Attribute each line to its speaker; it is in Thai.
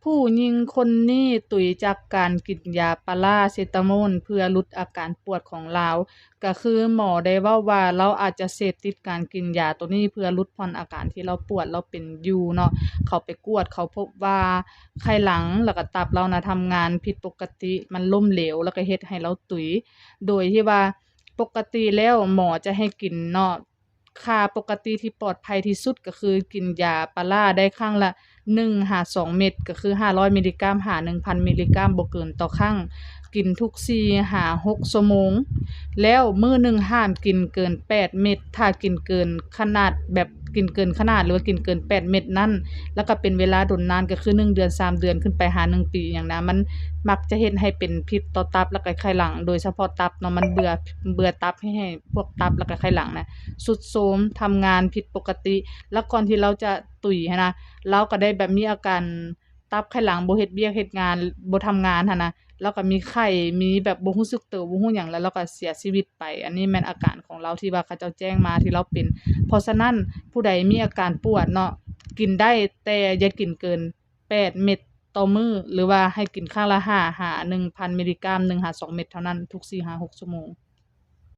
Speaker 1: ผู้หญิงคนนี้ตุยจากการกินยาพาราเซตามอลเพื่อลดอาการปวดของลาวก็คือหมอได้เว้าว่าเราอาจจะเสพติดการกินยาตัวนี้เพื่อลดผ่อนอาการที่เราปวดเราเป็นอยู่เนาะเขาไปกวดเขาพบว่าไขหลังแล้วก็ตับเราน่ะทำงานผิดปกติมันล้มเหลวแล้วก็เฮ็ดให้เราตุยโดยที่ว่าปกติแล้วหมอจะให้กินเนาะค่าปกติที่ปลอดภัยที่สุดก็คือกินยาพาราได้ครั้งละ1 หา 2 เม็ดก็คือ500มิลลิกรัมหา 1,000 มิลลิกรัมบ่เกินต่อครั้งกินทุก4 หา 6 ชั่วโมงแล้วมื้อหนึ่งห้ามกินเกิน8เม็ดถ้ากินเกินขนาดแบบกินเกินขนาดหรือว่ากินเกิน8เม็ดนั้นแล้วก็เป็นเวลาดนนานก็คือ1เดือน3เดือนขึ้นไปหา1ปีหยังนะมันมักจะเฮ็ดให้เป็นพิษต่อตับแล้วก็ไขหลังโดยเฉพาะตับเนาะมันเบื่อตับให้พวกตับแล้วก็ไขหลังน่ะทรุดโทรมทำงานผิดปกติแล้วก่อนที่เราจะตุยหั้นนะเราก็ได้แบบมีอาการตับไขหลังบ่เฮ็ดเวียกเฮ็ดงานบ่ทำงานหั้นนะแล้วก็มีไข้มีแบบบ่รู้สึกตัวบ่รู้หยังแล้วเราก็เสียชีวิตไปอันนี้แม่นอาการของเราที่ว่าเขาเจ้าแจ้งมาที่เราเป็นเพราะฉะนั้นผู้ใดมีอาการปวดเนาะกินได้แต่อย่ากินเกิน8เม็ดต่อมื้อหรือว่าให้กินครั้งละ5 1,000 มิลลิกรัม1 หา 2 เม็ดเท่านั้นทุก4 5 6 ชั่วโมง